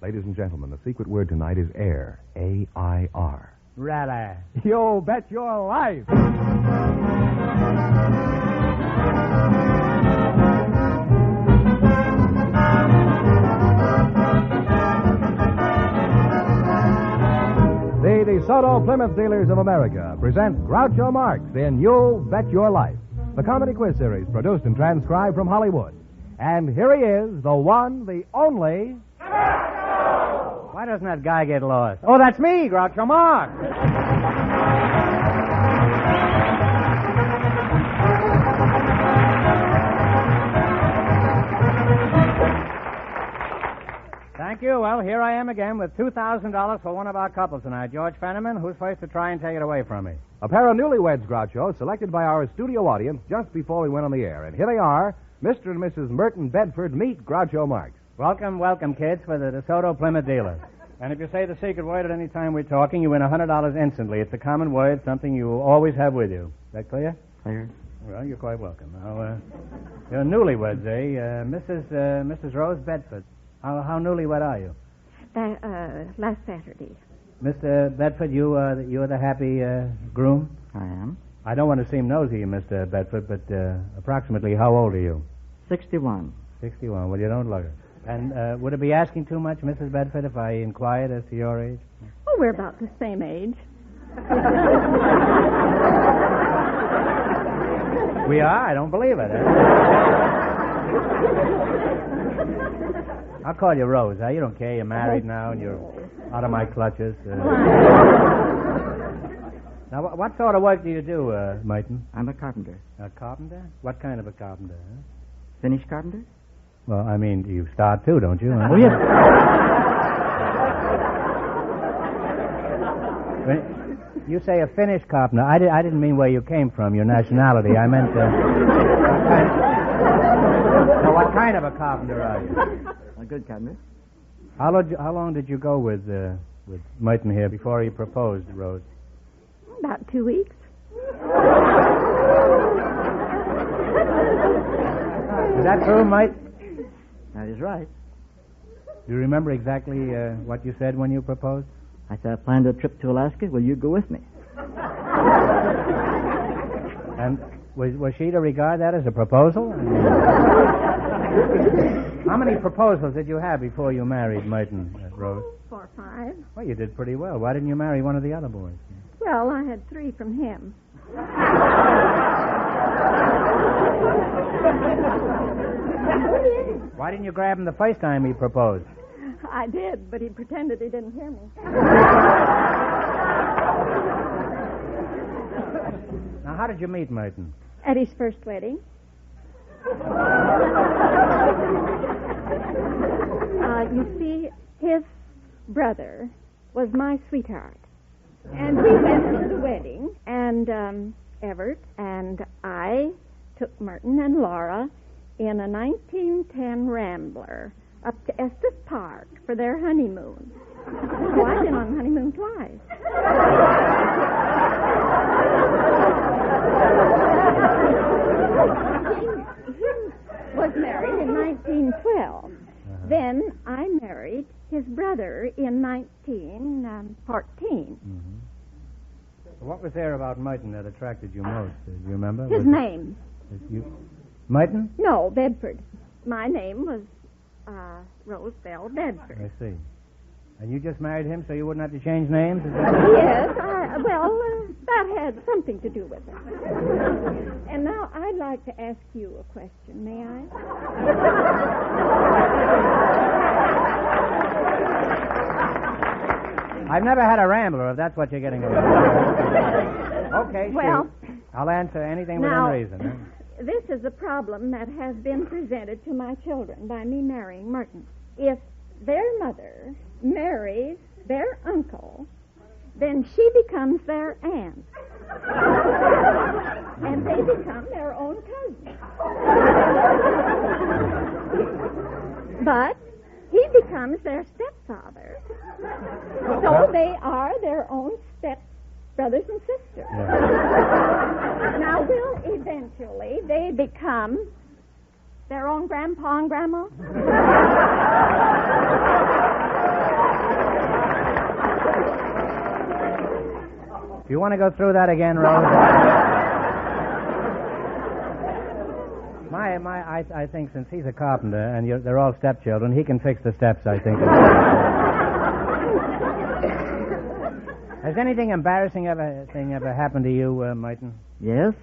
Ladies and gentlemen, the secret word tonight is air. A-I-R. Rather. You bet your life. The DeSoto Plymouth Dealers of America present Groucho Marx in You Bet Your Life, the comedy quiz series produced and transcribed from Hollywood. And here he is, the one, the only... Why doesn't that guy get lost? Oh, that's me, Groucho Marx. Thank you. Well, here I am again with $2,000 for one of our couples tonight. George Fenneman, who's first to try and take it away from me? A pair of newlyweds, Groucho, selected by our studio audience just before we went on the air. And here they are, Mr. and Mrs. Merton Bedford. Meet Groucho Marx. Welcome, welcome, kids, for the DeSoto Plymouth Dealers. And if you say the secret word at any time we're talking, you win $100 instantly. It's a common word, something you always have with you. Is that clear? Clear. Well, you're quite welcome. Now, you're newlyweds, eh? Mrs. Rose Bedford. How newlywed are you? Last Saturday. Mr. Bedford, you are the happy groom? I am. I don't want to seem nosy, Mr. Bedford, but approximately how old are you? 61. 61. Well, you don't look it. And would it be asking too much, Mrs. Bedford, if I inquired as to your age? Oh, we're about the same age. We are? I don't believe it. I'll call you Rose. You don't care. You're married now, and you're out of my clutches. Now, what sort of work do you do, Merton? I'm a carpenter. A carpenter? What kind of a carpenter? Huh? Finish carpenter? Well, I mean, you start too, don't you? Huh? Oh, yes. When you say a Finnish carpenter, I didn't mean where you came from, your nationality. I meant, what kind of a carpenter are you? A good carpenter. How long did you go with Merton here before he proposed, Rose? About 2 weeks. Is that true, Mike? That is right. Do you remember exactly what you said when you proposed? I said I planned a trip to Alaska. Will you go with me? And was she to regard that as a proposal? How many proposals did you have before you married Merton, Rose? 4 or 5. Well, you did pretty well. Why didn't you marry one of the other boys? Well, I had 3 from him. Why didn't you grab him the first time he proposed? I did, but he pretended he didn't hear me. Now, how did you meet Merton? At his first wedding. You see, his brother was my sweetheart. And we went to the wedding, and Everett and I took Merton and Laura in a 1910 Rambler up to Estes Park for their honeymoon. Oh, I've been on honeymoon twice. He was married in 1912. Then I married his brother in 1914. What was there about Merton that attracted you most? Do you remember? His name. Merton? No, Bedford. My name was Rose Bell Bedford. I see. And you just married him so you wouldn't have to change names? Yes, that had something to do with it. And now I'd like to ask you a question, may I? I've never had a Rambler, if that's what you're getting at. Okay, well, shoot. I'll answer anything now, within reason. Huh? This is a problem that has been presented to my children by me marrying Merton. If their mother marries their uncle, then she becomes their aunt. And they become their own cousin. But he becomes their stepfather. So they are their own stepbrothers and sisters. Yeah. Now, will eventually they become their own grandpa and grandma? If you want to go through that again, Rose. I think since he's a carpenter and they're all stepchildren, he can fix the steps, I think. Has anything embarrassing ever happened to you, Martin? Yes.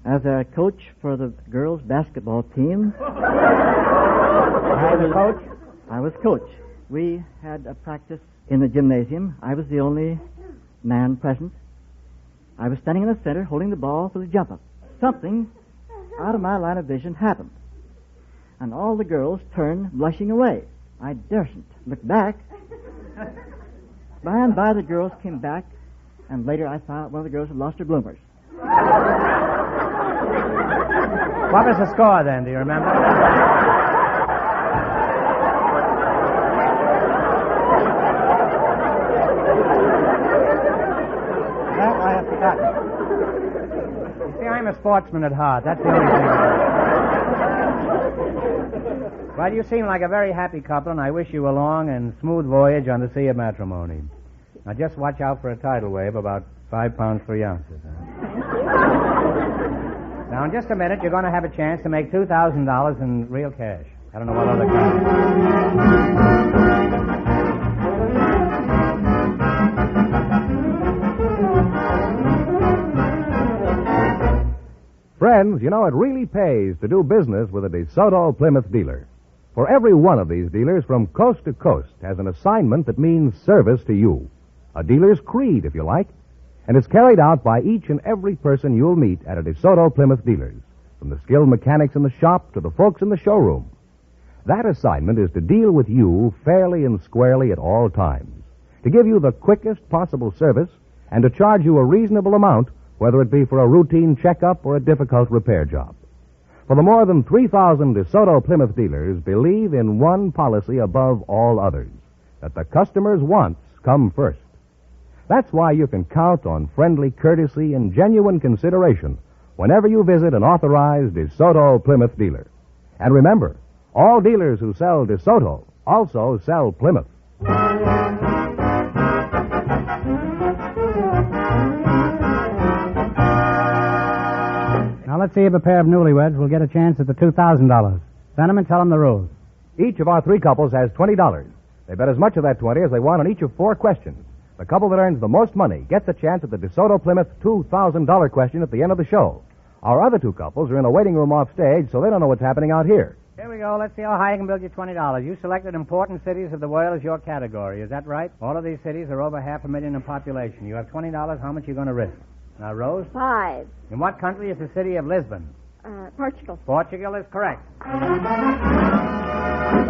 As a coach for the girls' basketball team. I was a coach? I was coach. We had a practice in the gymnasium. I was the only man present. I was standing in the center holding the ball for the jump up. Something out of my line of vision happened. And all the girls turned blushing away. I dursn't look back. By and by the girls came back, and later I found out one of the girls had lost her bloomers. What was the score then? Do you remember? That I have forgotten. See, I'm a sportsman at heart. That's the only thing. Well, you seem like a very happy couple, and I wish you a long and smooth voyage on the sea of matrimony. Now, just watch out for a tidal wave about 5 pounds 3 ounces. Now, in just a minute, you're going to have a chance to make $2,000 in real cash. I don't know what other kind. Friends, you know, it really pays to do business with a DeSoto Plymouth dealer. For every one of these dealers from coast to coast has an assignment that means service to you. A dealer's creed, if you like. And it's carried out by each and every person you'll meet at a DeSoto Plymouth dealer's, from the skilled mechanics in the shop to the folks in the showroom. That assignment is to deal with you fairly and squarely at all times, to give you the quickest possible service, and to charge you a reasonable amount, whether it be for a routine checkup or a difficult repair job. For the more than 3,000 DeSoto Plymouth dealers believe in one policy above all others, that the customer's wants come first. That's why you can count on friendly courtesy and genuine consideration whenever you visit an authorized DeSoto Plymouth dealer. And remember, all dealers who sell DeSoto also sell Plymouth. Now, let's see if a pair of newlyweds will get a chance at the $2,000. Send them and tell them the rules. Each of our 3 couples has $20. They bet as much of that 20 as they want on each of 4 questions. The couple that earns the most money gets a chance at the DeSoto Plymouth $2,000 question at the end of the show. Our other 2 couples are in a waiting room off stage, so they don't know what's happening out here. Here we go. Let's see how high I can build you $20. You selected important cities of the world as your category. Is that right? All of these cities are over 500,000 in population. You have $20. How much are you going to risk? Now, Rose? 5. In what country is the city of Lisbon? Portugal. Portugal is correct. They're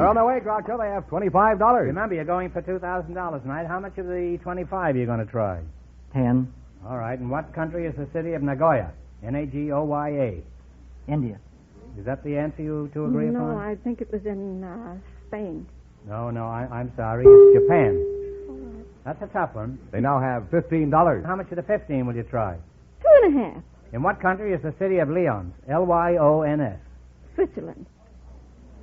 on their way, Groucho. They have $25. Remember, you're going for $2,000 tonight. How much of the 25 are you going to try? 10. All right. In what country is the city of Nagoya? Nagoya. India. Is that the answer you two agree upon? No, I think it was in Spain. No, I'm sorry. It's Japan. That's a tough one. They now have $15. How much of the 15 will you try? 2.5. In what country is the city of Lyons? Lyons. Switzerland.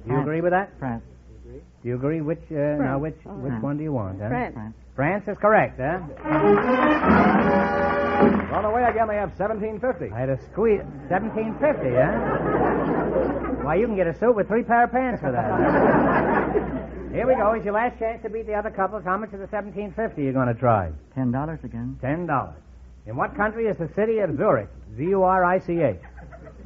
Do you agree with that? France. Do you agree? Which one do you want? Huh? France. France is correct, huh? They're on their way again. They have $17.50. I had a squeeze. $17.50, huh? Why, you can get a suit with 3 pair of pants for that. Here we go. It's your last chance to beat the other couples. How much of the $17.50 are you going to try? $10 again. $10. In what country is the city of Zurich? Zurich.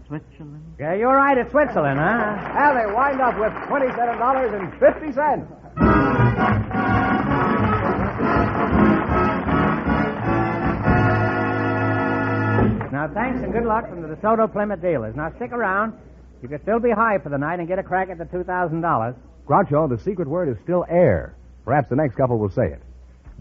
Switzerland. Yeah, you're right. It's Switzerland, huh? And they wind up with $27.50. Now, thanks and good luck from the DeSoto Plymouth dealers. Now, stick around. You can still be high for the night and get a crack at the $2,000. Groucho, the secret word is still air. Perhaps the next couple will say it.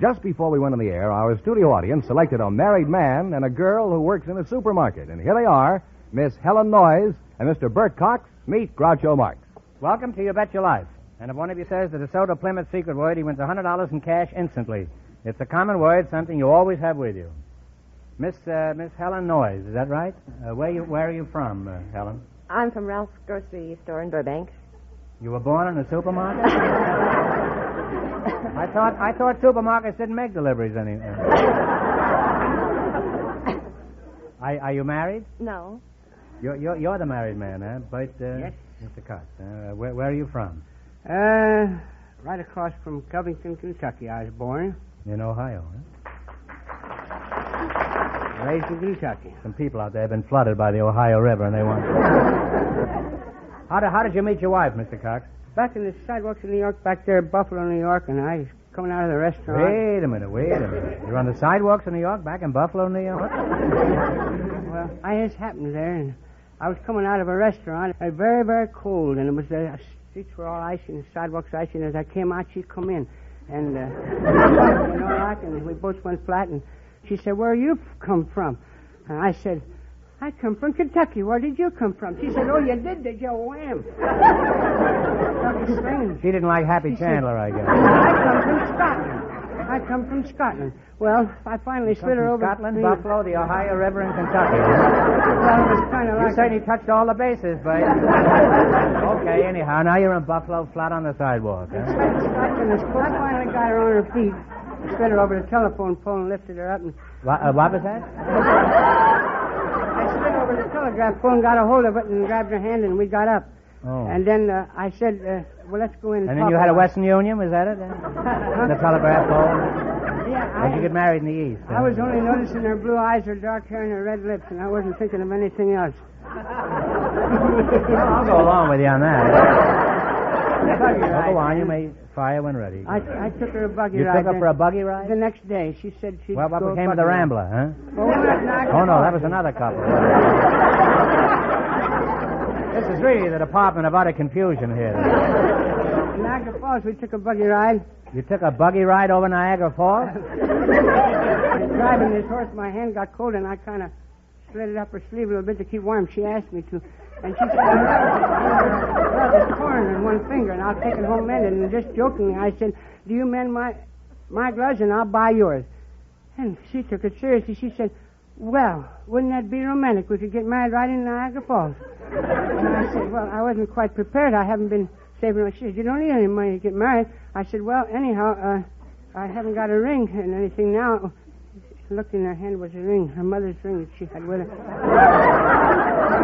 Just before we went on the air, our studio audience selected a married man and a girl who works in a supermarket. And here they are, Miss Helen Noyes and Mr. Bert Cox. Meet Groucho Marx. Welcome to You Bet Your Life. And if one of you says the DeSoto Plymouth secret word, he wins $100 in cash instantly. It's a common word, something you always have with you. Miss Helen Noyes, is that right? Where are you from, Helen? I'm from Ralph's grocery store in Burbank. You were born in a supermarket? I thought supermarkets didn't make deliveries anymore. Are you married? No. You're the married man, huh? But, Yes. Mr. Cox, where are you from? Right across from Covington, Kentucky, I was born. In Ohio, huh? Raised in Kentucky. Some people out there have been flooded by the Ohio River, and they want... How did you meet your wife, Mr. Cox? Back in the sidewalks of New York, back there, Buffalo, New York, and I was coming out of the restaurant. Wait a minute. You're on the sidewalks of New York, back in Buffalo, New York? Well, I just happened there, and I was coming out of a restaurant. It was very, very cold, and it was the streets were all icy and the sidewalks icy, and as I came out, she'd come in. And, and we both went flat, and she said, "Where you come from?" And I said, "I come from Kentucky. Where did you come from?" She said, "Oh, you did you? Wham." She didn't like Happy Chandler, I guess. I come from Scotland. Well, I finally slid her over. Scotland, Buffalo, the Ohio River, and Kentucky. Well, it was kind of like... You certainly touched all the bases, but... Okay, anyhow, now you're in Buffalo, flat on the sidewalk, huh? Scotland is cool. I finally got her on her feet. Slid her over the telephone pole and lifted her up. And what was that? I slid over the telegraph pole and got a hold of it and grabbed her hand, and we got up. Oh. And then I said, well, let's go in and then talk you had a about Western Union, was that it? The telegraph pole? Yeah, Did you get married in the East? I was only noticing her blue eyes, her dark hair, and her red lips, and I wasn't thinking of anything else. I'll go along with you on that. Go on, you may fire when ready. I took her a buggy You ride. took her for a buggy ride? The next day. She said she'd Well, what go became of buggy the ride. Rambler, huh? Well, Oh, no, that was another couple. This is really the Department of Utter Confusion here. In Niagara Falls, we took a buggy ride. You took a buggy ride over Niagara Falls? Driving this horse, my hand got cold, and I kind of slid it up her sleeve a little bit to keep warm. She asked me to. And she said, "Well, there's corn in one finger, and I'll take it home mended." And just jokingly, I said, "Do you mend my gloves, and I'll buy yours?" And she took it seriously. She said, "Well, wouldn't that be romantic? We could get married right in Niagara Falls." And I said, "Well, I wasn't quite prepared. I haven't been saving." She said, "You don't need any money to get married." I said, "Well, anyhow, I haven't got a ring and anything now." She looked in her hand was a ring, her mother's ring that she had with her. I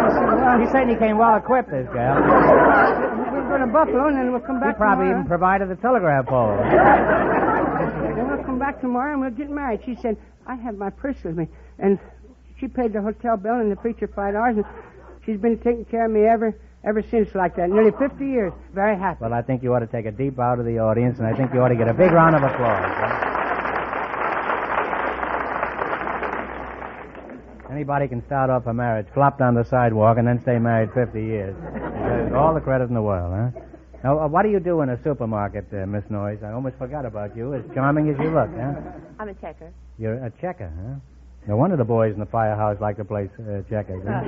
said, "Well, He certainly came well equipped, this gal. we'll go to Buffalo and then we'll come He back probably tomorrow. even provided the telegraph pole. Then we'll come back tomorrow and we'll get married." She said, "I have my purse with me." And she paid the hotel bill and the preacher $5, and she's been taking care of me ever since like that. Nearly 50 years. Very happy. Well, I think you ought to take a deep bow to the audience, and I think you ought to get a big round of applause. Huh? Anybody can start off a marriage, flop down the sidewalk, and then stay married 50 years. There's all the credit in the world, huh? Now, what do you do in a supermarket, Miss Noyes? I almost forgot about you, as charming as you look, huh? I'm a checker. You're a checker, huh? No wonder the boys in the firehouse like to play checkers. Huh?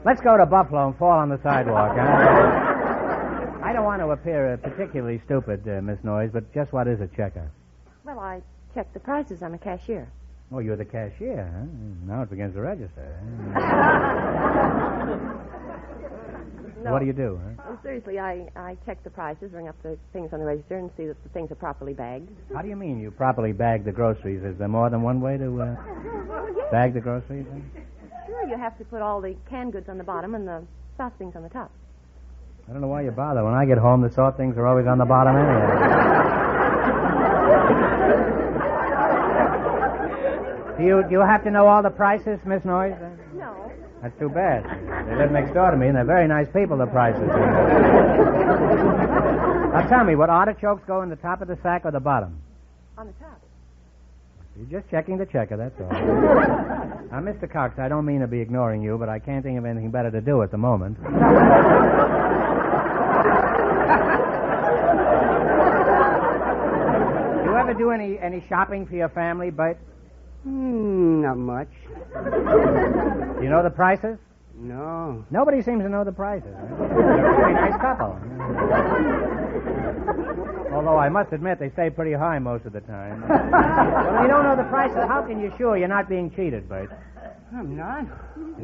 Let's go to Buffalo and fall on the sidewalk, huh? I don't want to appear particularly stupid, Miss Noyes, but just what is a checker? Well, I check the prices. I'm a cashier. Oh, you're the cashier, huh? Now it begins to register. Huh? No. What do you do, huh? Well, seriously, I check the prices, ring up the things on the register, and see that the things are properly bagged. How do you mean you properly bag the groceries? Is there more than one way to bag the groceries? Huh? Sure, you have to put all the canned goods on the bottom and the soft things on the top. I don't know why you bother. When I get home, the soft things are always on the bottom anyway. Do you have to know all the prices, Miss Noyes? No. That's too bad. They live next door to me, and they're very nice people, the prices. Now tell me, would artichokes go in the top of the sack or the bottom? On the top. You're just checking the checker, that's all. Now, Mr. Cox, I don't mean to be ignoring you, but I can't think of anything better to do at the moment. Do you ever do any shopping for your family, Bert? Not much. Do you know the prices? No. Nobody seems to know the prices. Huh? Very nice couple. Although I must admit they stay pretty high most of the time. Well, if you don't know the prices, how can you sure you're not being cheated, Bert? I'm not.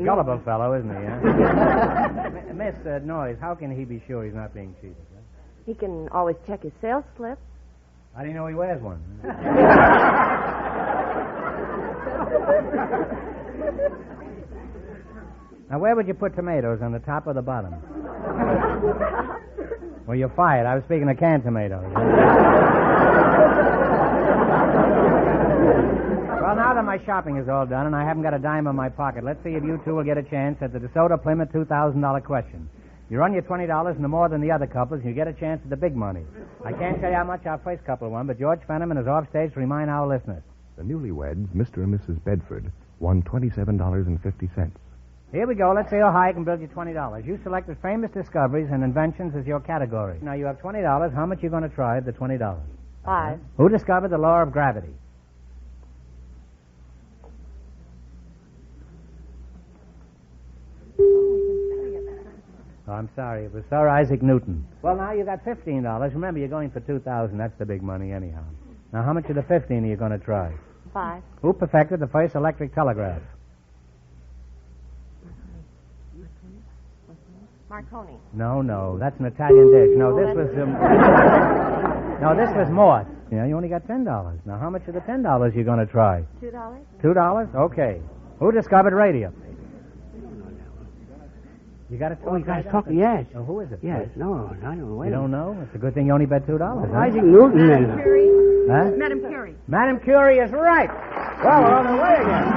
Gullible fellow, isn't he? Huh? Miss Noyes, how can he be sure he's not being cheated? Huh? He can always check his sales slip. How do you know he wears one? Now, where would you put tomatoes, on the top or the bottom? Well, you're fired. I was speaking of canned tomatoes. Well, now that my shopping is all done and I haven't got a dime in my pocket, let's see if you two will get a chance at the DeSoto Plymouth $2,000 question. You run your $20 into more than the other couples, and you get a chance at the big money. I can't tell you how much our first couple won, but George Fenneman is off stage to remind our listeners. The newlyweds, Mr. and Mrs. Bedford, won $27.50. Here we go. Let's see how high I can build you $20. You selected famous discoveries and inventions as your category. Now, you have $20. How much are you going to try at the $20? $5. Who discovered the law of gravity? Oh, I'm sorry. It was Sir Isaac Newton. Well, now you got $15. Remember, you're going for $2,000. That's the big money anyhow. Now, how much of the $15 are you going to try? $5. Who perfected the first electric telegraph? Marconi. No. That's an Italian dish. No, this was... no, this was Morse. Yeah, you only got $10. Now, how much of the $10 are you going to try? $2. $2? Okay. Who discovered radio? You got it? Oh, you guys talking? Yes. Oh, who is it? Yes. No, I don't know. You don't know? It's a good thing you only bet $2. Huh? Isaac Newton, then. Madam Curie. Huh? Madam Curie. Madam Curie is right. Well, we're on the way again.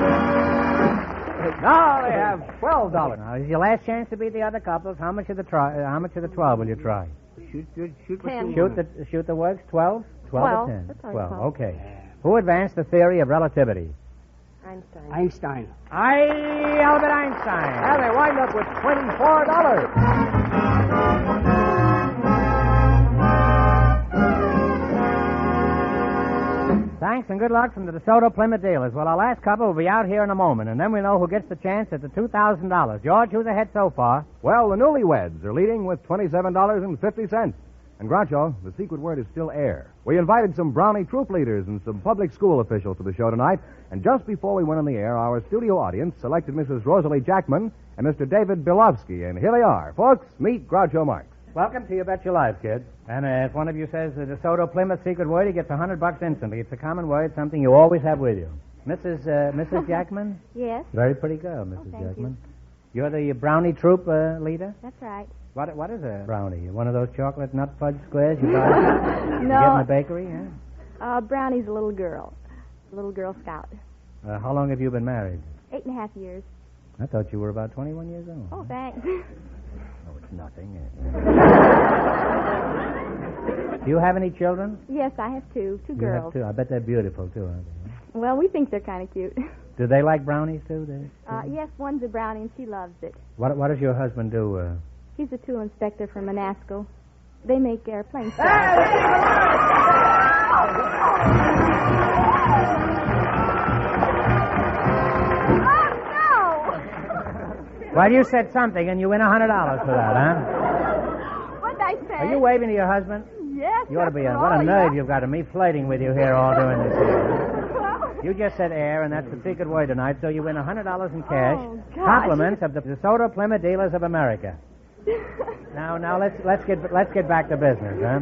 Now they have $12. Now, is your last chance to beat the other couples. How much of the 12 will you try? Shoot. 10. Shoot the works. 12? 12 or 10? That's all 12. 12. Okay. Who advanced the theory of relativity? Einstein. Albert Einstein. And they wind up with $24. Thanks and good luck from the DeSoto Plymouth dealers. Well, our last couple will be out here in a moment, and then we'll know who gets the chance at the $2,000. George, who's ahead so far? Well, the newlyweds are leading with $27.50. And Groucho, the secret word is still air. We invited some Brownie troop leaders and some public school officials to the show tonight, and just before we went on the air, our studio audience selected Mrs. Rosalie Jackman and Mr. David Bilovsky, and here they are. Folks, meet Groucho Marx. Welcome to You Bet Your Life, kid. And if one of you says the DeSoto Plymouth secret word, he gets $100 instantly. It's a common word, something you always have with you. Mrs. Yes. Jackman? Very pretty girl, Mrs. thank Jackman. You're the Brownie troop leader? That's right. What is a brownie? One of those chocolate nut fudge squares you buy? You No. get in the bakery, yeah? Brownie's a little girl. A little Girl Scout. How long have you been married? 8.5 years. I thought you were about 21 years old. Oh, thanks. Oh, it's nothing. Do you have any children? Yes, I have two You girls. have two. I bet they're beautiful, too, aren't they? Well, we think they're kind of cute. Do they like brownies, too? Yes, one's a brownie, and she loves it. What does your husband do? He's a tool inspector from Manasco. They make airplanes. Well, you said something, and you win $100 for that, huh? What'd I say? Are you waving to your husband? Yes. You ought to be what a nerve you've got of me flirting with you here all doing this. You just said air, and that's the secret word tonight, so you win $100 in cash. Oh, gosh. Compliments of the DeSoto Plymouth Dealers of America. Now let's get back to business, huh?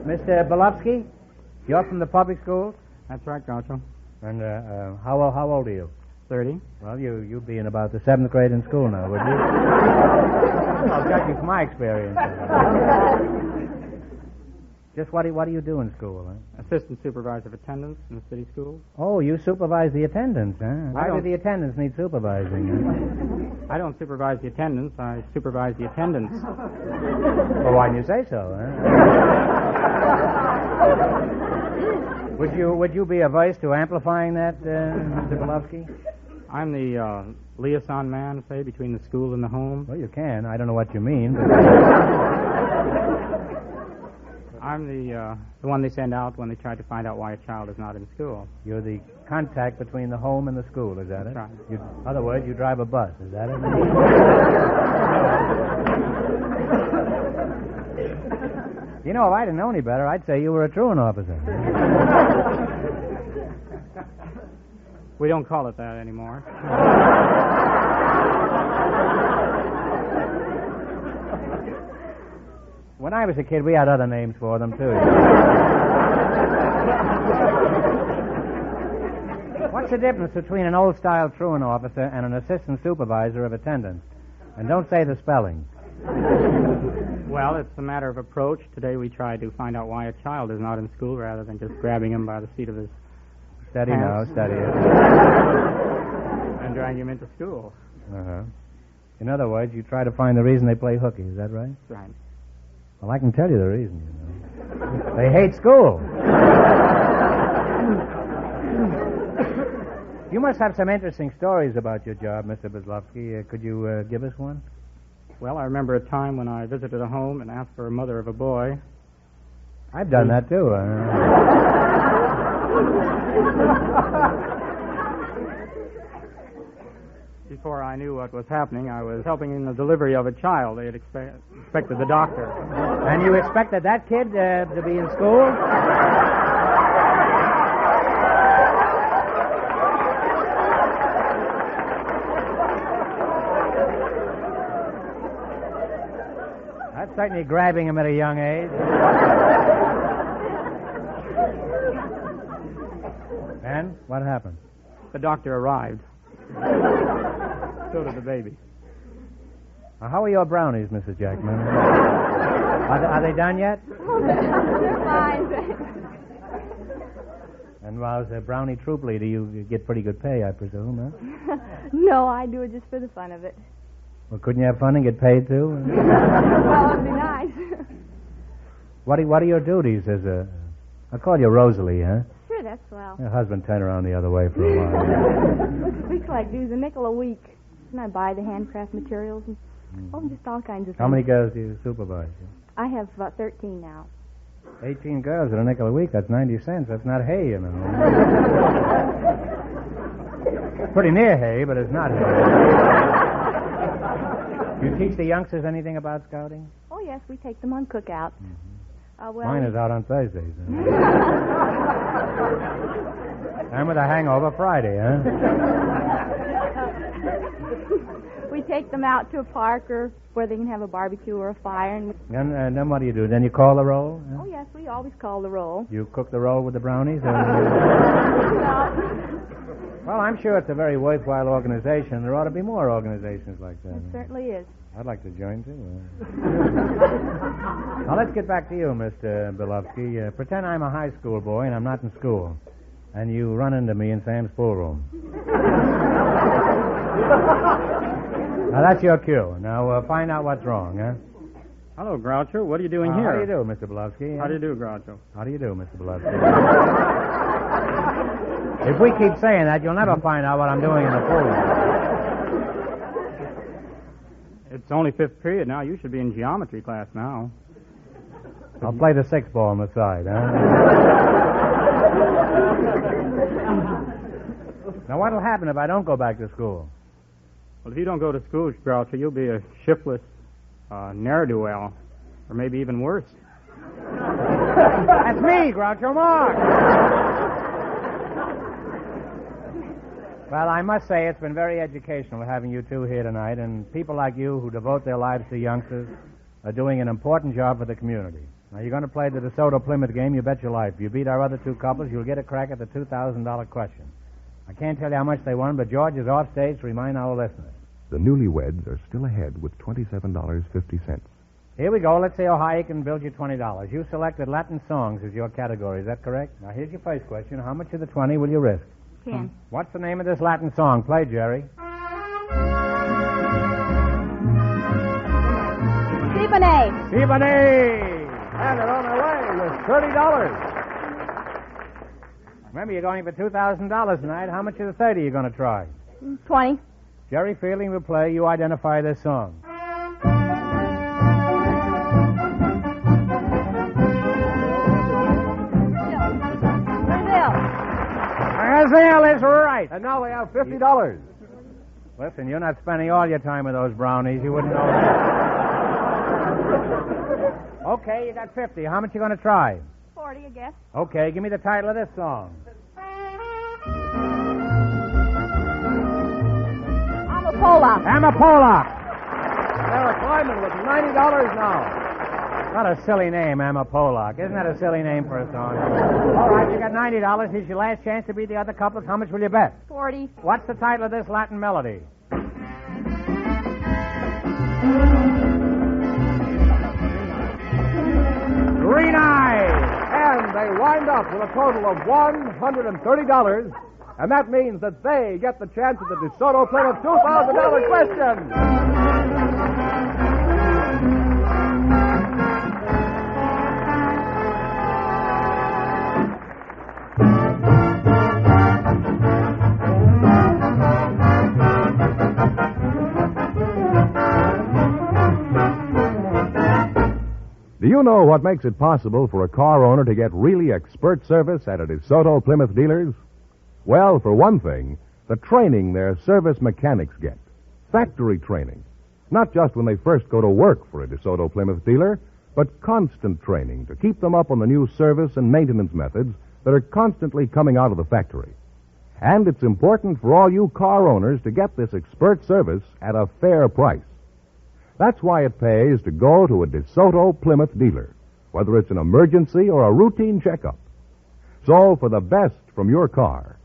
Mr. Bilovsky, you're from the public schools, That's right, Groucho. and how old are you? 30. Well, you'd be in about the 7th grade in school now, would you? Well, judging from my experience. Just what do you do in school, huh? Assistant supervisor of attendance in the city schools. Oh, you supervise the attendance, huh? Why do don't- the attendants need supervising? I don't supervise the attendance. I supervise the attendance. Well, why didn't you say so, huh? Would you be averse to amplifying that, Mr. Bilovsky? I'm the liaison man, say, between the school and the home. Well, you can. I don't know what you mean, but... I'm the one they send out when they try to find out why a child is not in school. You're the contact between the home and the school, is that it? That's right. In other words, you drive a bus, is that it? You know, if I didn't know any better, I'd say you were a truant officer. We don't call it that anymore. When I was a kid, we had other names for them, too. What's the difference between an old-style truant officer and an assistant supervisor of attendance? And don't say the spelling. Well, it's a matter of approach. Today we try to find out why a child is not in school rather than just grabbing him by the seat of his Steady pants now, steady it. and dragging him into school. Uh-huh. In other words, you try to find the reason they play hooky. Is that right? Right. Well, I can tell you the reason, you know. They hate school. You must have some interesting stories about your job, Mr. Kozlowski. Could you give us one? Well, I remember a time when I visited a home and asked for a mother of a boy. I've done that, too. Before I knew what was happening, I was helping in the delivery of a child. They had expected the doctor. And you expected that kid to be in school? That's certainly grabbing him at a young age. And what happened? The doctor arrived. So did the baby. How are your brownies, Mrs. Jackman? Are they done yet? They're fine, thanks. And as a brownie troop leader, you get pretty good pay, I presume, huh? No, I do it just for the fun of it. Well, couldn't you have fun and get paid, too? Well, it'd be nice. What are your duties as a... I'll call you Rosalie, huh? Sure, that's swell. Your husband turned around the other way for a while. We collect dues a nickel a week. And I buy the handcraft materials and just all kinds of things. How many girls do you supervise? I have 13 now. 18 girls at a nickel a week. That's 90 cents. That's not hay, you know. Pretty near hay, but it's not hay. You teach the youngsters anything about scouting? Oh, yes, we take them on cookouts. Mine is out on Thursdays. And with a hangover Friday, huh? We take them out to a park or where they can have a barbecue or a fire. And Then what do you do? Then you call the roll? Huh? oh, yes, we always call the roll. You cook the roll with the brownies? No. Well, I'm sure it's a very worthwhile organization. There ought to be more organizations like that. It certainly is. I'd like to join, too. Now, let's get back to you, Mr. Bilovsky. Pretend I'm a high school boy and I'm not in school. And you run into me in Sam's pool room. Now, that's your cue. Now, find out what's wrong, huh? Hello, Groucho. What are you doing here? How do you do, Mr. Bilovsky? How do you do, Groucho? How do you do, Mr. Bilovsky? If we keep saying that, you'll never find out what I'm doing in the pool room. It's only fifth period now. You should be in geometry class now. I'll play the six ball on the side, huh? Now, what'll happen if I don't go back to school? Well, if you don't go to school, Groucho, you'll be a shiftless ne'er-do-well, or maybe even worse. That's me, Groucho Marx. Well, I must say it's been very educational having you two here tonight, and people like you who devote their lives to youngsters are doing an important job for the community. Now, you're going to play the DeSoto Plymouth game, you bet your life. If you beat our other two couples, you'll get a crack at the $2,000 question. I can't tell you how much they won, but George is off stage to remind our listeners. The newlyweds are still ahead with $27.50. Here we go. Let's see how high you can build your $20. You selected Latin songs as your category. Is that correct? Now, here's your first question. How much of the 20 will you risk? 10. What's the name of this Latin song? Play, Jerry. Siboney. Siboney! And they're on their way with $30. Remember, you're going for $2,000 tonight. How much of the 30 are you going to try? 20. Jerry Fielding will play. You identify this song. Brazil is right. And now we have $50. Listen, you're not spending all your time with those brownies. You wouldn't know that. Okay, you got 50. How much you going to try? 40, I guess. Okay, give me the title of this song. Amapola. Amapola. Sarah Kleiman with $90 now. What a silly name, Emma Pollock. Isn't that a silly name for a song? All right, you got $90. Here's your last chance to beat the other couples. How much will you bet? 40. What's the title of this Latin melody? Green Eyes. And they wind up with a total of $130. And that means that they get the chance at the DeSoto Plymouth $2,000 question. Do you know what makes it possible for a car owner to get really expert service at a DeSoto Plymouth dealers? Well, for one thing, the training their service mechanics get. Factory training. Not just when they first go to work for a DeSoto Plymouth dealer, but constant training to keep them up on the new service and maintenance methods that are constantly coming out of the factory. And it's important for all you car owners to get this expert service at a fair price. That's why it pays to go to a DeSoto Plymouth dealer, whether it's an emergency or a routine checkup. So, for the best from your car,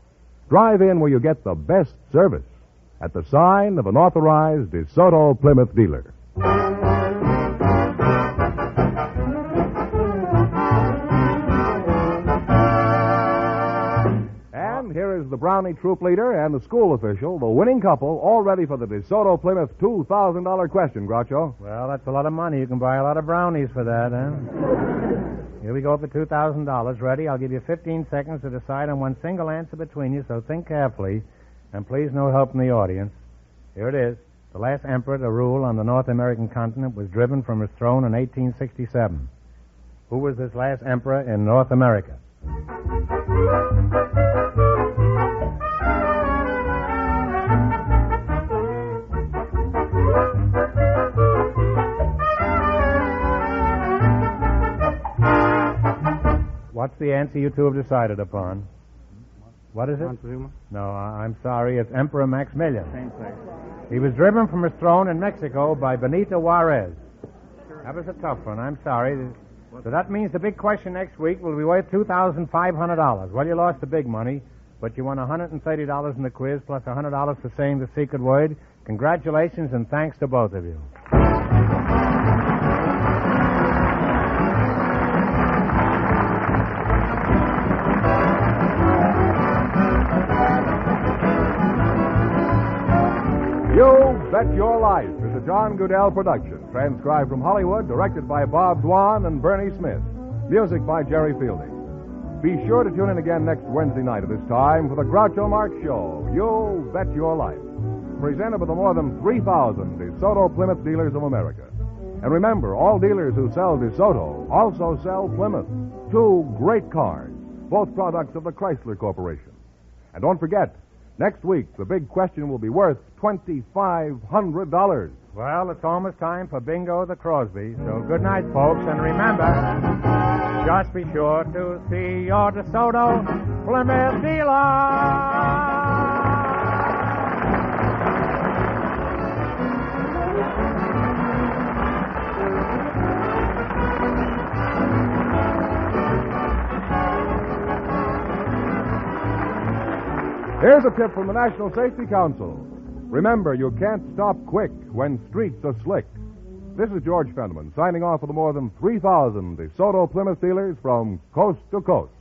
drive in where you get the best service at the sign of an authorized DeSoto Plymouth dealer. And here is the Brownie troop leader and the school official, the winning couple, all ready for the DeSoto Plymouth $2,000 question, Groucho. Well, that's a lot of money. You can buy a lot of brownies for that, huh? Here we go for $2,000. Ready? I'll give you 15 seconds to decide on one single answer between you, so think carefully. And please no help from the audience. Here it is. The last emperor to rule on the North American continent was driven from his throne in 1867. Who was this last emperor in North America? What's the answer you two have decided upon? What is it? Montezuma? No, I'm sorry. It's Emperor Maximilian. Same place. He was driven from his throne in Mexico by Benito Juarez. That was a tough one. I'm sorry. So that means the big question next week will be worth $2,500. Well, you lost the big money, but you won $130 in the quiz plus $100 for saying the secret word. Congratulations and thanks to both of you. You Bet Your Life is a John Goodell production, transcribed from Hollywood, directed by Bob Dwan and Bernie Smith. Music by Jerry Fielding. Be sure to tune in again next Wednesday night at this time for the Groucho Marx Show, You Bet Your Life, presented by the more than 3,000 DeSoto Plymouth dealers of America. And remember, all dealers who sell DeSoto also sell Plymouth, two great cars, both products of the Chrysler Corporation. And don't forget, next week, the big question will be worth $2,500. Well, it's almost time for Bingo the Crosby. So good night, folks. And remember, just be sure to see your DeSoto Plymouth dealer. Here's a tip from the National Safety Council. Remember, you can't stop quick when streets are slick. This is George Fenneman signing off for the more than 3,000 DeSoto Plymouth dealers from coast to coast.